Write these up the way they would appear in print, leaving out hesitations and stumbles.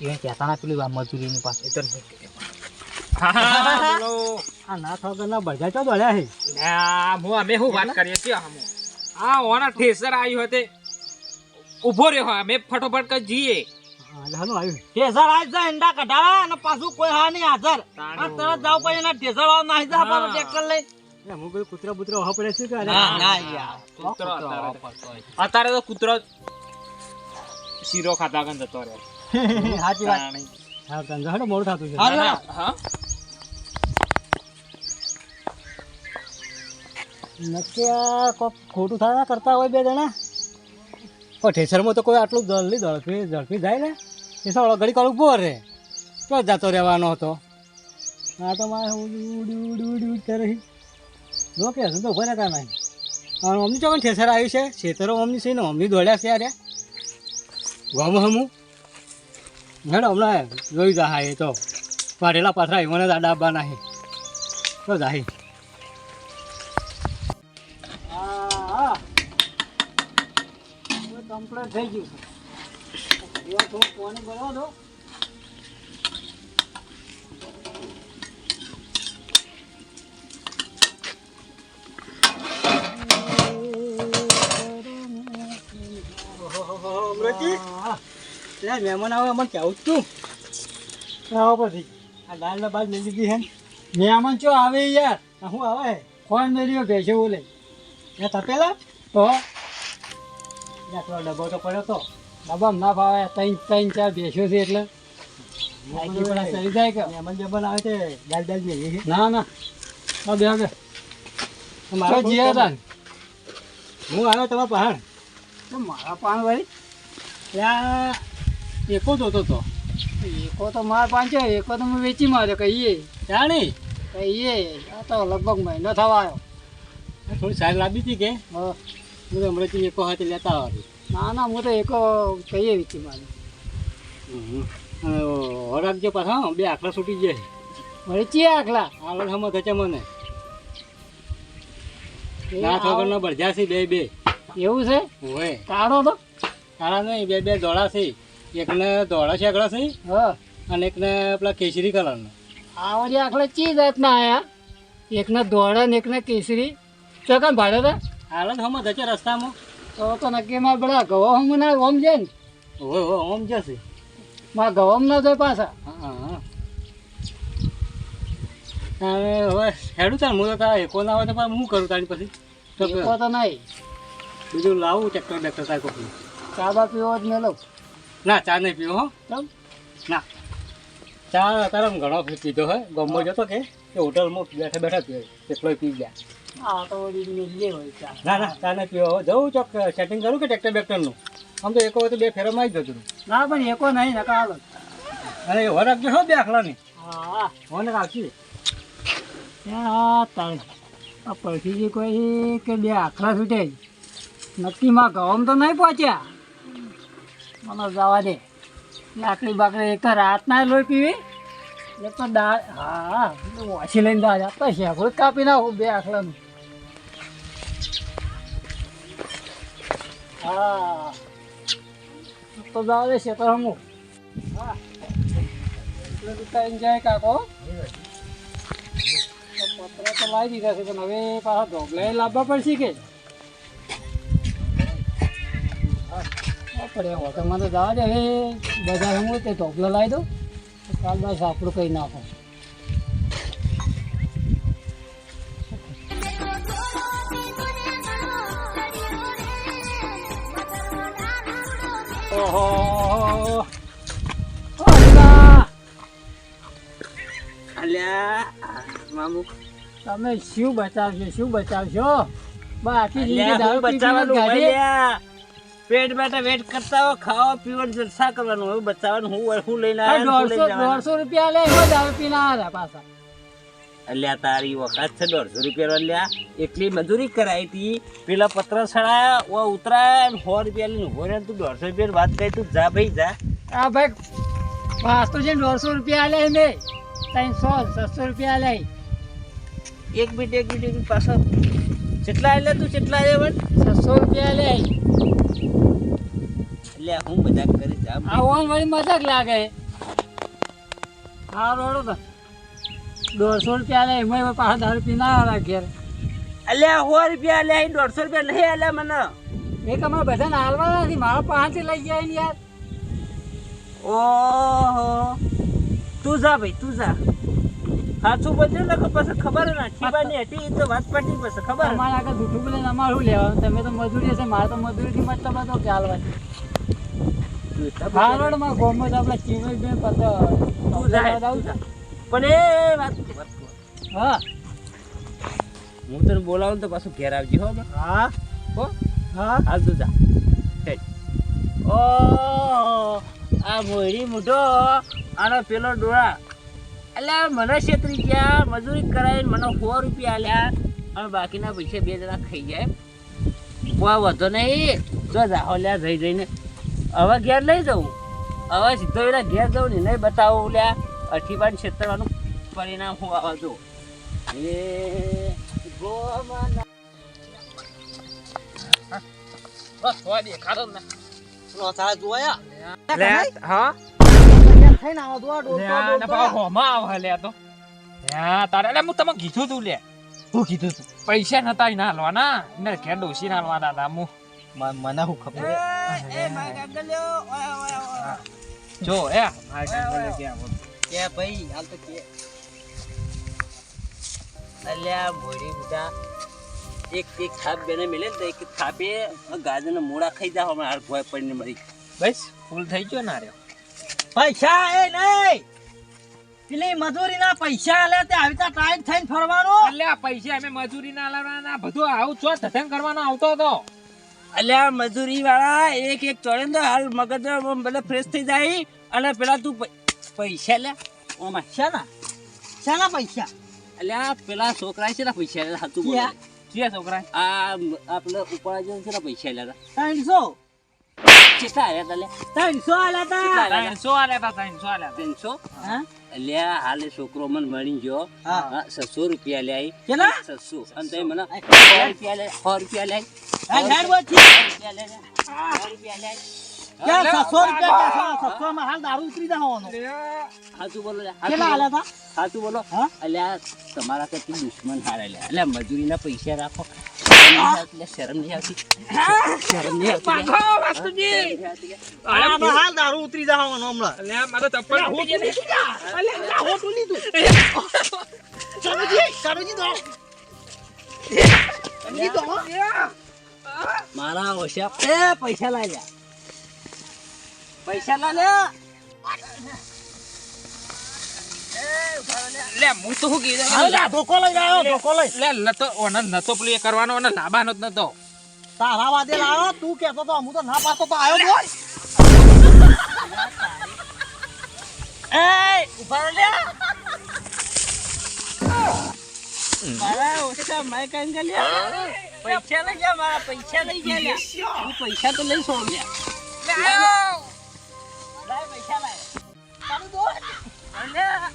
એ કહેતા ના પેલી મજૂરીની પાસે એ તો આ ના થગર ના બળજા ચો દોડ્યા હે અમે શું વાત કરીએ છીએ આ ઓના ઠેસર આવ્યું હતે ઉભો રહ્યો અમે ફટોફટ કઈ જઈએ હાલો આવ્યું ટેસર આજ જા ઈંડા કઢાવા અને પાછું કોઈ હા નહીં હાજર આ તરત જાવ પછી એના ટેસર વાળો નાહી જા આપણો ટ્રેક્ટર લઈ હું કોઈ કૂતરા બુતરા હોવા પડે છે કે ના ના યાર કૂતરો અત્યારે તો કૂતરો શીરો ખાતા ગન જતો રહ્યો સાચી વાત હા કંજા હડો મોડું થતું છે હા નક્કી કોક ખોટું થયા કરતા હોય બે જણા પણ ઠેસરમાં તો કોઈ આટલું ઝડપી જાય ને ઠેસર વાળો ઘડી કાઢું ઉભો રે તો જતો રહેવાનો હતો આ તો મારે ઉડી કરે જો કે હજુ તો ઉભો રહેતા નહીં મમ્મી ચોકન ઠેસર આવ્યું છે ખેતરો મમ્મી છે ને મમ્મી દોડ્યા છે યાર ગમ હમું હેડો હમણાં જોઈ જા હા એ તો પાડેલા પાથરા મને ડાબા નાહી તો જાહી કમ્પ્લીટ થઈ ગયું છે થોડું પાણી ભરવા દો મહેમાન આવે અમને કેવું તું આવો પછી આ દાળ ના બાદ લઈ લીધી હે મહેમાન ચો આવે યાર શું આવે કોણ મેળ્યો ભેસે બોલે એ તપેલા તો ડબ્બો તો પડ્યો તો ડબ્બા ના ભાવે ત્રણ ચાર ભેંસો છે એટલે ચડી જાય કે મહેમાન બેમાન આવે છે દાલ દાલ મેળવી ના ના બે બે મારો જીયા હતા હું આવ્યો તમારા પહાડ મારા પાન ભાઈ ત્યાં એકો જોતો તો એકો તો મારા પાંચ એકો તો મેં વેચી માર્યો કહીએ જાણી કહીએ આ તો લગભગ મહિનો થવા આવ્યો થોડી સારી લાવી હતી કે હું તો હમણાંથી એકો હાથે લેતા આવતી ના ના હું તો એકો કહીએ વેચી માર્યો રાખજો પાછા બે આખલા છૂટી જાય વેચીએ આખલા હાલ હમ થશે મને ના છોકર ના બળજા છે બે એવું છે હોય કાળો તો કાળા નહીં બે ધોળા છે એકને ધોળા શેકડા છે હા અને એકને પેલા કેસરી કલરનો આ વળી આખલે ચી જાતના આયા એકને ધોળા ને એકને કેસરી ચોકન ભાડે હતા હાલ જ હમ જશે રસ્તામાં તો નક્કી મારે બધા ગવા હમ ના ઓમ જાય ને હોય ઓમ જશે મારા ગવામ ના જાય પાછા હા હવે હેડું તાર હું તો તારા એકો ના હોય તો હું કરું તારી પછી એકો તો નહીં બીજું લાવું ટ્રેક્ટર બેક્ટર તાર કોપી ચા બા પીવો જ મેલો ના ચા નહીં પીવો હો કેમ ના ચા તારે ઘણો પીધો હોય ગમો જતો કે હોટલમાં બેઠા બેઠા પીવે એટલો પી ગયા હા તો હોય ચા ના ના ચા નહીં પીવો જવું ચોક સેટિંગ કરું કે ટ્રેક્ટર બેક્ટરનું આમ તો એકો હોય તો બે ફેરામાં આવી જતું ના પણ એકો નહીં નકા હાલો અરે હો રાખજો હો બે આખલાની હા હોને રાખી હા તારે આ પૈસી કોઈ કે બે આખલા છૂટે નક્કીમાં ગવામ તો નહીં પહોંચ્યા મને જવા દે લાકડી બાકડી એક તો રાતના લોહી પીવી એક તો દાળ હા વાંચી લઈને દાળ આપતા શેકડું કાપી નાખું બે આખલાનું હા તો જવા દે છે તો હમું હા એટલે દુકાન જાય કાકો પત્ર તો લાવી દીધા છે પણ હવે પાછા ઢોકલા લાવવા પડશે કે પડે હોટલમાં તો જવા દે હવે બજાર હું તે ઢોકલો લાવી દઉં કાલ બસ આપણું કંઈ નાખો ઓહો અલ્યા મામુ તમે શું બચાવશો બાકી જિંદગી બચાવવાનું પેટ બેઠા વેટ કરતા હોય ખાવા પીવાનું જલસા કરવાનું હવે બચાવવાનું હું લઈને આવ્યો 150 રૂપિયા લે એમાં દારૂ પીને આવ્યા પાછા અલ્યા તારી વખત છે 150 રૂપિયા લ્યા એટલી મજૂરી કરાઈ હતી પેલા પત્ર છડાયા ઓ ઉતરાય 100 રૂપિયા લઈને ઉભો રહે તું 150 રૂપિયા વાત કરી તું જા ભાઈ જા હા ભાઈ વાસ્તુ છે 150 રૂપિયા લે ને 300 રૂપિયા લે એક મિનિટ પાછો કેટલા લે તું કેટલા લે 600 રૂપિયા લે એટલે હું મજાક કરી જા આ ઓન વાળી મજાક લાગે હા રોડો તો 150 રૂપિયા લે એમાં પાછા 10 રૂપિયા ના આવે ઘેર અલ્યા 100 રૂપિયા લે 150 રૂપિયા નહીં આલે મને એક અમારે બધાને હાલવાના નથી મારા પાસેથી લઈ જાય ને યાર ઓહો તું જા ભાઈ તું જા સાચું બધું લખો પછી ખબર નથી બાની હતી એ તો વાત પડી પછી ખબર અમારે આગળ જૂઠું બોલે અમારે શું લેવાનું તમે તો મજૂરી હશે મારે તો મજૂરીથી મતલબ હતો કે હાલવાની હાલવાડમાં ગોમત આપણે ચીમઈ પતો તું જા પણ એ વાત હા હું તને બોલાવું તો પાછું ઘેર આવજે હો હા હો હા હાલ તું જા ઓ આ મોયડી મોઢો આનો પેલો ડોળા એટલે મને છેતરી ગયા મજૂરી કરાવીને મને 100 રૂપિયા આલ્યા અને બાકીના પૈસા 2 જણા ખાઈ જાય કોઈ વધો નહીં જો જાહો લ્યા જઈ જઈને હવે ઘેર લઈ જવું હવે સીધો એના ઘેર જવું ને નહીં બતાવું લ્યા અઠીબાન છેતરવાનું પરિણામ હું આવવા દઉં એ ગોમાના બસ હોય દેખાડો ને લોથા જોયા હા થઈને આવો દોડ ના બાબા હોમાં આવ લે તો હા તારે એટલે હું તમને કીધું તું લે શું કીધું તું પૈસા નતા ના હાલવાના ને ઘેર ડોસી ના હાલવાના હતા હું મને શું ખબર એ માય કાગલ્યો ઓય ઓય ઓય જો એ મારે કે ભાઈ હાલ તો કે અલ્યા મોડી બુટા એક થાપ બેને મિલે તો એક થાપે ગાજરના મોડા ખાઈ જાવ હમણાં હાલ ભોય પડીને મરી બસ ફૂલ થઈ ગયો ના રહ્યો પૈસા એ નહીં પેલી મજૂરીના પૈસા આલે તે આવી તા ટાઈટ થઈને ફરવાનું અલ્યા પૈસા અમે મજૂરી ના લાવવાના બધું આવું છો ધધન કરવાનો આવતો હતો અલ્યા મજૂરી વાળા એક ચોડે તો હાલ મગજ ભલે ફ્રેશ થઈ જાય અને પેલા તું પૈસા લે ઓમાં શાના પૈસા અલ્યા પેલા છોકરા છે ને પૈસા લે સાચું બોલે કે છોકરા આ આપણે ઉપરા જે છે ને પૈસા લેતા 300 કેટલા આયા તા લે 300 આલ્યા તા 300 આલ્યા હતા 300 આલ્યા 300 હા અલ્યા હાલે છોકરો મને મળી ગયો હા. 600 રૂપિયા લે આવી કેટલા? 600 અને તે મને 100 રૂપિયા લે 100 રૂપિયા લે આ હેડ બોથી રૂપિયા લે 100 રૂપિયા લે ક્યાં 600 રૂપિયા કે 600 માં હાલ દારૂ ઉતરી જવાનો સાચું બોલો લે કેટલા આલ્યા તા સાચું બોલો હા? અલ્યા તમારા કરતી દુશ્મન હારે લે અલ્યા મજૂરીના પૈસા રાખો શરમ નહીં આવતી શરમ નહીં આવતી હાલ દારૂ ઉતરી જવાનો હમણાં અલ્યા મારો ચપ્પલ તૂટી ગયા મારા ઓછા એ પૈસા લાય લ્યા પૈસા લા લે લે હું તો હું કીધું ધોકો લઈ આવ્યો ધોકો લઈ લે નતો ઓને નતો પ્લે કરવાનો અને લાબાનો જ નતો તારા વાદે લાવો તું કેતો તો હું તો ના પાડતો તો આવ્યો બોલ એ ઉભા લે મારા ઓછા માય કંગલિયા પૈસા લઈ જા મારા પૈસા લઈ જા લે હું પૈસા તો લઈ છોડ લે લાય પૈસા લાય ચાલુ દો અલ્યા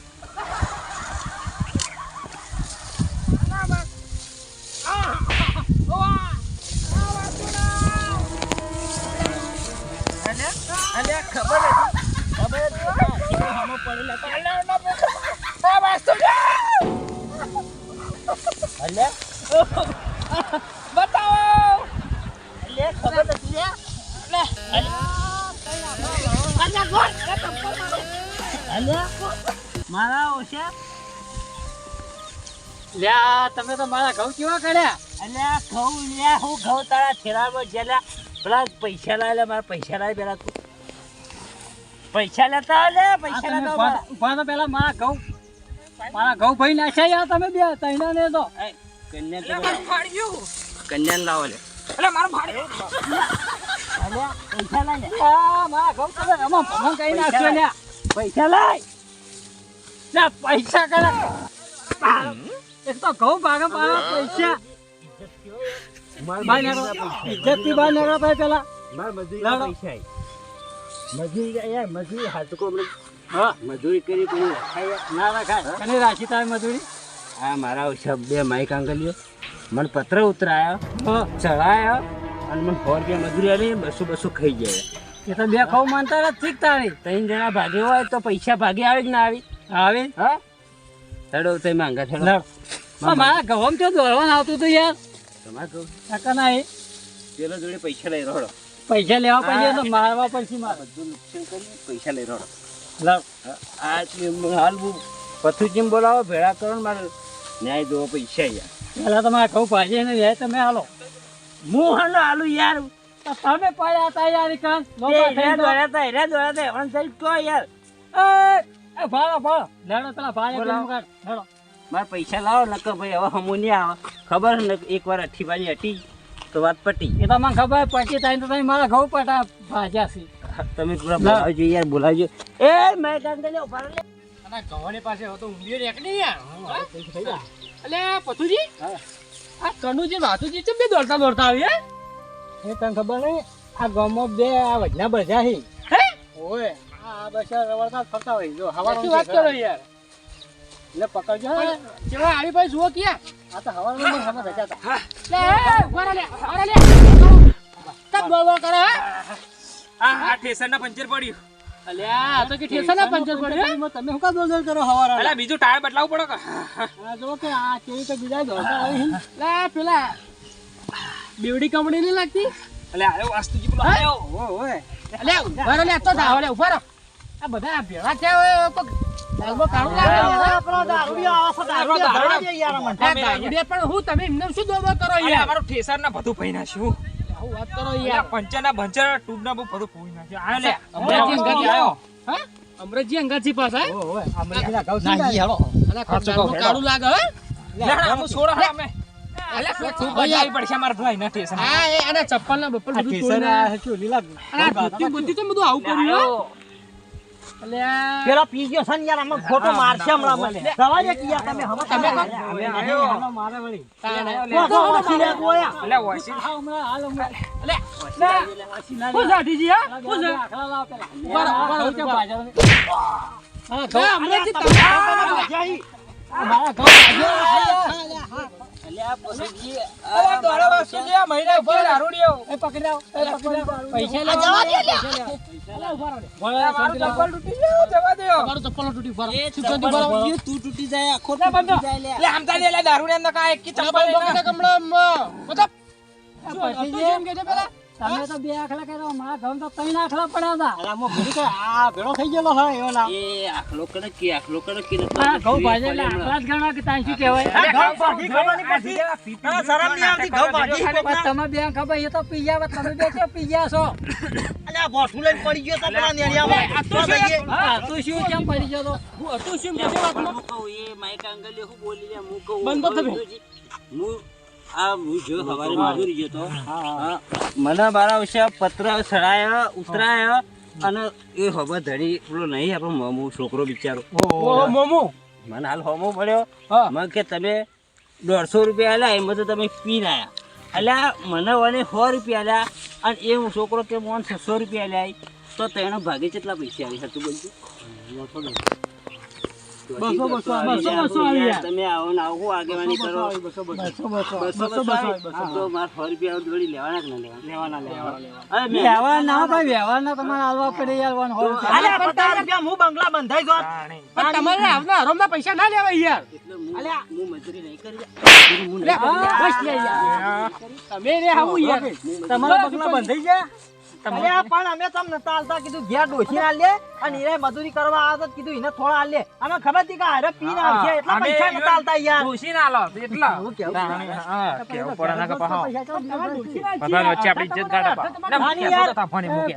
અલ્યા ખબર હતી હમો પડેલા બતાવો અલ્યા ખબર હતી અલ્યા મારા ઓછા લ્યા તમે તો મારા ઘઉં કેવા કર્યા અલ્યા ઘઉં લ્યા હું ઘઉં તારા થેલામાં જેલા પેલા પૈસા લાવે મારા પૈસા લાવે પેલા તું પૈસા લેતા લે પૈસા લેતા ઉભા તો પેલા મારા ઘઉં ભાઈ નાખ્યા યાર તમે બે તૈના ને તો કન્યા મારું ફાડ્યું કન્યા લાવો લે એટલે મારું ફાડ્યું અલ્યા પૈસા લાય આ મારા ઘઉં તમે આમાં ભમણ કઈ નાખ્યો લ્યા પૈસા લાય લ્યા પૈસા કરે એક તો ઘઉં ભાગે પાડો પૈસા ઇજ્જતથી બહાર નીકળો ભાઈ પેલા લાડો. મજૂરી હાથકો હા મજૂરી કરી કોઈ ખાય ના ના ખાય કને રાખી તારી મજૂરી આ મારા ઓછા બે માઈક આંગલીઓ મને પત્ર ઉતરાયો હા ચડાયો અને મને 100 રૂપિયા મજૂરી આલી 200 ખાઈ જાય એ તો બે ખવું માનતા ઠીક તારી 3 જણા ભાગે હોય તો પૈસા ભાગે આવે કે ના આવી આવે હા હેડો તે માંગા હેડો લડ મારા ગવમ તો દોડવાનું આવતું હતું યાર તમારે કહું કાકા ના એ પેલો જોડે પૈસા લઈ રહ્યો પૈસા લેવા પડશે તો મારવા પડશે મારે બધું નુકસાન કરી પૈસા લઈ રહ્યો લડ આ હાલ હું પથુજીને બોલાવો ભેળા કરો ને મારે ન્યાય દો પૈસા યાર પેલા તમારે કહું પાછી ને યાર તમે હાલો હું હાલો હાલું યાર તો તમે પડ્યા હતા યાર કાન દોડ્યા હતા એવણ થઈ તો યાર એ ભાડો ભાડો લેડો પેલા ભાડે બોલાવો. કાઢ લેડો મારે પૈસા લાવો નકર ભાઈ હવે હમું નહીં આવે ખબર ને એકવાર અઠ્ઠીબાની હટી તો વાત પટી એ તો મને ખબર પછી થાય તો તમે મારા ઘઉં પટા ભાજ્યા છે તમે પૂરા બોલાવજો યાર બોલાવજો એ મેં કાંગલે ઉભા લે અને ગવાની પાસે હતો ઊંધિયો રેકડી યાર અલે પથુજી આ કનુજી વાતુજી ચમ બે દોડતા દોડતા આવી હે તને ખબર નહીં આ ગામમાં બે આ વજના બજા હી હે ઓય આ બસા રવડતા ફરતા હોય જો હવાનું વાત કરો યાર લે પકડજો કેવા આવી ભાઈ જુઓ ક્યાં આ તો હવાનું મને ખબર રજા હતા લે વરા લે તબ બોલ કરો આ ઠેસર ના પંચર પડ્યું અલ્યા આ તો કે ઠેસા ના પંચર પડ્યો તમે હું કા દોડ કરો હવારા અલા બીજું ટાયર બદલાવવું પડે કે આ જો કે આ કેવી તો બીજા દોડતા આવી લે પેલા બેવડી કંપની ની લાગતી અલે આયો વાસ્તુજી બોલો આયો ઓય અલે ઉભા લે તો જાવ લે ઉભા રહો આ બધા ભેળા છે ઓય કોક દારૂ કાઢું લાગે આપણો દારૂડિયો આવો દારૂ યાર મને દારૂડિયો પણ હું તમે એમને શું દોડો કરો અલે યાર અમારો ઠેસર ના બધું ભઈ નાખ્યું હું વાત કરો યાર યાર પંચર ના બંચર ટ્યુબ ના બધું ભઈ નાખ્યું આયો લે અમરેજી અંગાજી આયો હા અમરેજી અંગાજી પાસે ઓય અમરેજી ના ગાવ ના ઈ હેડો અલે કાઢું લાગે હે ના હું છોડા હા અમે અલે તું બજાઈ પડશે માર ભાઈ ના ઠેસર હા એ આના ચપ્પલ ના બપ્પલ બધું તોડી નાખે છે લીલા આ બુદ્ધિ તો બધું આવું કર્યું અલ્યા પેલા પી ગયો છે ને યાર આમાં ખોટો મારશે હમણાં મને દવા દે કે યાર તમે હવે તમે આયો મારે વળી કોકો વસી લે ગોયા અલે વાસી હાલ હમણાં અલે હું સાઠીજી હા હું છે આખલા લાવ પેલા ઉભા રહો કે બાજા હા ગા હમણાં થી જાઈ મારા ઘઉં અલ્યા પથુજી અલે દોડો વાસ્તુજી આ મહિને ઉપર દારૂડિયો એ પકડી આવ પૈસા લે જવા દે લે અલે ઉભા રહો મારું ચપ્પલ તૂટી ગયું જવા દો તમારું ચપ્પલ તૂટી ઉભા રહો એ શું કરી ચપ્પલ ઉભા રહો તું તૂટી જાય આખો લે બંધો. તૂટી જાય લે લે આમતા લે દારૂડિયા ના કા એક ચપ્પલ ચપ્પલ પકડે કમળમ મતલબ પછી એમ કે છે પેલા તમે તો બે આખલા કર્યો મારા ઘઉં તો ત્રણ આખલા પડ્યા હતા આલામો ભૂલી કે આ ભેળો થઈ ગયેલો હે એવો ના એ આખલો કડક કે હા ઘઉં ભાજે એટલે આખલા જ ગણવા કે તાન શું કહેવાય ઘઉં ભાજી ખબર નહીં પડતી હા શરમ નહીં આવતી ઘઉં ભાજી પણ તમે બે ખબર એ તો પી ગયા તમે બે કે પી ગયા છો અલ્યા બોઠું લઈને પડી ગયો તો પેલા નેડિયામાં તો જઈએ હા તું શું કેમ પડી ગયો તો તું શું કે વાતમાં હું કહું એ માઈક અંગલે હું બોલી લે હું કહું બંધ તો થયો. હું હું જો હવારે મજૂરી જતો હા મને મારા વિશે પત્ર સડાયા ઉતરાયા અને એ હવા ધડી પેલો નહીં આપણો મોમો છોકરો બિચારો ઓ મોમો મને હાલ હોમો પડ્યો હા મને કે તમે 150 રૂપિયા આલ્યા એમાં તો તમે પીને આયા અલ્યા મને વને 100 રૂપિયા આલ્યા અને એ છોકરો કે મને 600 રૂપિયા આલ્યા તો તેનો ભાગે કેટલા પૈસા આવી હતું બોલજો બસો આવી યાર. તમે આવો ને આવો આગેવાની કરો બસો તો મારે 100 રૂપિયા દોડી લેવાના કે ના લેવાના અરે મેં વ્યવહાર ના ભાઈ વ્યવહાર ના તમારે આલવા પડે યાર વન હોય અલ્યા 50 રૂપિયા હું બંગલા બંધાઈ ગયો પણ તમારે આવના હરોમના પૈસા ના લેવાય યાર એટલે હું મજૂરી નહીં કરી બસ લે યાર તમે રે આવું યાર તમારા બંગલા બંધાઈ ગયા અલ્યા પણ અમે તમને તાલતા કીધું ઘેર ડોસી ના લે અને એને મજૂરી કરવા આવતો કીધું એને થોડા આ લે અમે ખબર હતી કે હારે પીને આવશે એટલા પૈસા નતા આલતા યાર દોશી ના લો એટલા હા કેવું પડે ના કે પાહો બધા વચ્ચે આપણી ઇજ્જત કાઢે ના મૂકે તો તાફાની મૂકે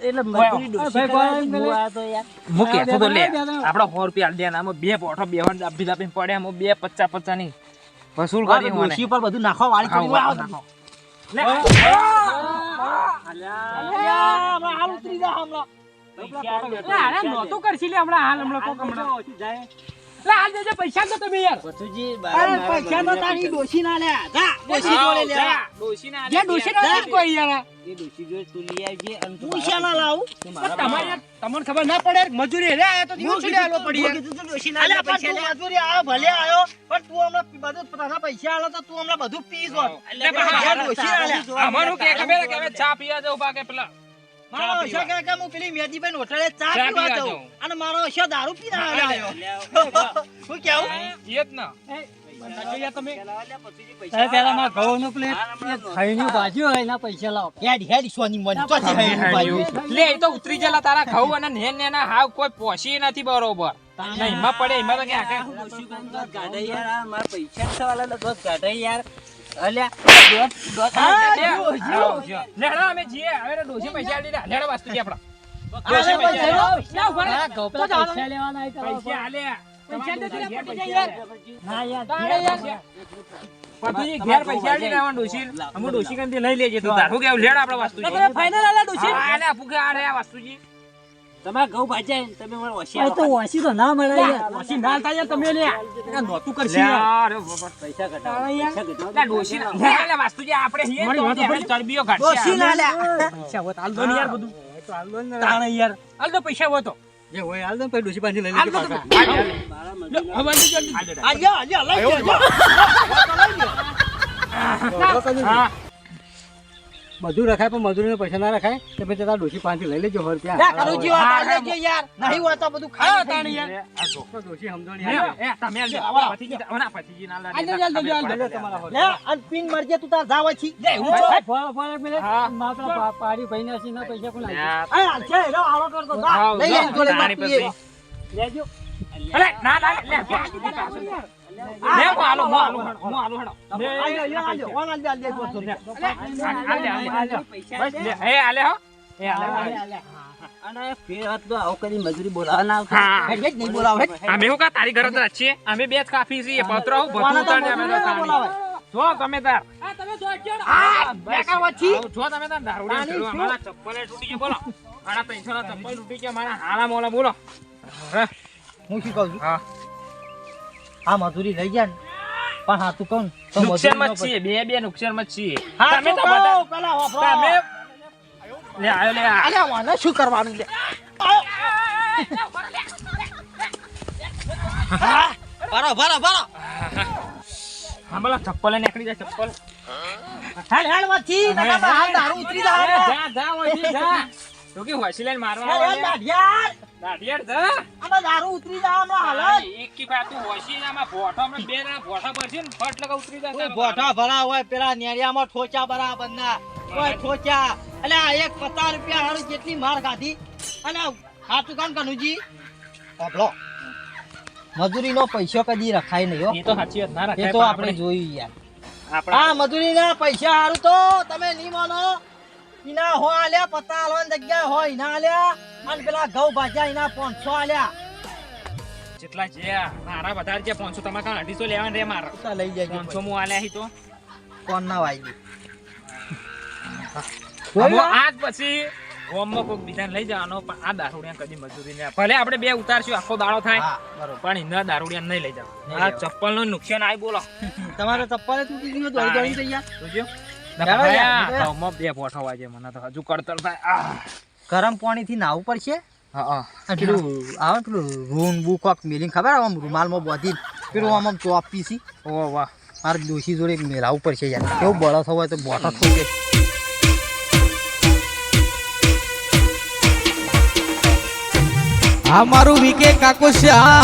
એટલે મજૂરી ડોસી કરવા હું આ તો યાર મૂકે તો લે આપણો 100 રૂપિયા દે આમાં બે પોઠો બેવન દાબી દાબી પડે આમાં બે 50 ની વસૂલ કરી મને ડોસી પર બધું નાખવા વાળી કરી નાખો લે અલ્યા અમે હાલ ઉતરી જા હમણાં અરે નોતો કરશી લે હમણાં હાલ હમણાં કોક હમણાં લે હાલ દેજે પૈસા તો તમે યાર પથુજી અરે પૈસા તો તારી ડોસી ના લે જા ડોસી જોડે લે દોશી ના જે ડોશી ના કોઈ યાર એ ડોસી જોડે તું લઈ આવજે અને તું હું શા ના લાવું તમારે તમને ખબર ના પડે મજૂરી રે આયા તો દિવસ સુધી આલવો પડી યાર કીધું તું ડોસી ના લે પૈસા લે મજૂરી આયો ભલે આયો પણ તું હમણાં બધું તારા પૈસા આલો તો તું હમણાં બધું પી જો એટલે ડોસી ના લે અમારું કે ખબર કે હવે ચા પીવા જવું પાકે પેલા મારો ચા હશે પીવા. કે હું પેલી મેજીભાઈ હોટલે ચા ચા પીવા પીવા જાઉં જાઉં. અને મારો હશે દારૂ પીને આવ્યો હું કેવું એ જ ને પેલા માં ઘઉંનું પ્લેટ ખાઈને ભાજ્યું હોય એના પૈસા લાવો. હેડ સોની મની તો છે હેડ ભાઈ લે એ તો ઉતરી ગયેલા તારા ઘઉં અને નેન નેના હાવ કોઈ પોસી નથી બરોબર નહીં એમાં પડે એમાં તો ક્યાં કે ગાઢા યાર આ મારા પૈસા જ સવાલ હતો દોસ્ત ગાઢા યાર અલ્યા લેડો અમે જીએ હવે તો ડોશી પૈસા આલી દે લેડો વાસ્તુ જી આપડા અરે ભાઈ, આ ઘઉં પેલા પૈસા લેવાના હોય તો પૈસા આલે પૈસા દે પેલા પટી જાય યાર. ના યાર પતુજી ઘેર પૈસા આલી દેવાનું ડોશી અમુ ડોશી કંથી લઈ લેજે તું તારું કેવું લેડ આપડા વાસ્તુ ફાઇનલ આલા ડોશી આલે પૂકે આ રે વાસ્તુજી તમારા ઘઉં ભાજ્યા ને તમે મને આ હોશિયાર તો ઓછી તો ના મળે યાર. ઓછી ના થાય યાર તમે લે નોતું કરશી યાર. પૈસા ઘટાડો પૈસા ઘટાડો લે ડોશી લે વાસ્તુજી આપણે હીએ મારી વાત તો સાંભળ. ચરબીઓ ડોશી ઘાટશે ના લ્યા પૈસા હોત હાલ દો ને યાર બધું. તાણે યાર હાલ તો પૈસા હોય તો જે હોય હાલ દો ને પછી ડોશી પાછી લઈ લેજો પાછા. મારા મજૂર આલ્યા લઈ લ્યો હા બધું રખાય પણ મજૂરીને પૈસા ના રખાય તમે જતા ડોશી પાછી લઈ લેજો હર લે ત્યાં. કરુજી વાત આલજો યાર નહીં હોય તો બધું ખાઈ તાણે યાર યાર. તો ડોશી સમજણી લે આવે. એ તમે આલજો પતિજી ના પતિજી ના લે લે અને પિન મરજે તું તાર જાવ છી લે હું ફળ એક મિનિટ. હા. માત્ર પાડી ભાઈને હસીના પૈસા કોણ આપે? આ છે રો આવો કરતો જા લઈ લે જોડે બાપી લેજો. અલે ના ના લે લે હું આલો હેડો આલ્યો ઓન આલ્યો બસ લે એ આલે હો એ આલે અને ફેર વાત તો આવો કરી મજૂરી બોલાવા ના આવતા હા હેડ નહીં બોલાવે અમે હું કા તારી ઘરે જ છીએ અમે બે જ કાફી છીએ પત્રો હું કોના બધું તો તને અમે બોલાવે જો તમે તાર બેકા વછી જો તમે તાર દારૂડિયા ખેડો અમારા ચપ્પલે તૂટી ગયો બોલો આના 300 ના ચપ્પલ તૂટી ગયા મારા હાલા મોલા બોલો હું શું કહું છું હા આ મજૂરી લઈ ગયા ને પણ હા તું કોણ તો નુકસાનમાં જ છીએ બે નુકસાનમાં જ છીએ હા તમે તો તો બધા પેલા વાપરો તમે લે આયો લે આ. અલ્યા વાને શું કરવાનું લે ભરો ભરો ભરો હા બોલો ચપ્પલ નીકળી જાય ચપ્પલ હેડ હેડ વછી નકા હાલ દારૂ ઉતરી જાય જા ઓયથી જા તો કે હોશી લઈને મારવા હેડ આવે દાઢિયાર દાઢિયાર જા આમાં દારૂ ઉતરી જાય આમાં હાલત એક કી પાતું હોશી આમાં ભોઠો અમે બે ના ભોઠા પર છે ને ફટ લગા ઉતરી જાય તારો ભોઠા ભરા હોય પેલા નેરિયામાં ઠોચા બરાબર ના કોઈ ઠોચા અલ્યા એક 50 રૂપિયા હારું કેટલી માર ખાધી અલ્યા હાચું કામ કનુજી આપલો મજૂરીનો પૈસો કદી રખાય નહીં હો એ તો સાચી વાત ના એ રખાય તો પણ આપણે જોયું યાર આપણે આ મજૂરીના પૈસા હારું તો તમે નહીં માનો ઈના હો આલ્યા પતા આલવાની જગ્યા હોય ઈના આલ્યા અને પેલા ઘઉં ભાજ્યા ઈના 500 આલ્યા જેટલા જે મારા વધારે છે 500 તમારે કાં 250 લેવાનું રે મારા તો લઈ જાય 500 મુ આલ્યા હી તો કોણ ના વાઈ આજ પછી ગોમમાં કોઈક બીજાને લઈ જવાનો પણ આ દારૂડિયા કદી મજૂરી ને ભલે આપણે બે ઉતારશું આખો દાડો થાય હા બરોબર પણ ઇના દારૂડિયા નહીં લઈ જાવ નહીં આ લેવા. ચપ્પલ નું નુકસાન આય બોલો તમારે ચપ્પલ તૂટી ગયું દોડી દોડી થઈ ગયા જોજો યાર, યાર. ઘઉંમાં બે પોઠો વાગે મને તો હજુ કડતર થાય ગરમ પાણીથી નાવું પડશે હા પેલું આવે પેલું રૂન બુકોક મિલિંગ ખબર આમ રૂમાલમાં બોધી પેલું આમ ચોપી સી ઓ વાહ મારે દોશી જોડે મેલાવું પડશે યાર કેવું બળો થવો હોય તો બોટો થઈ જાય આ મારું વીકે કાકો છે આ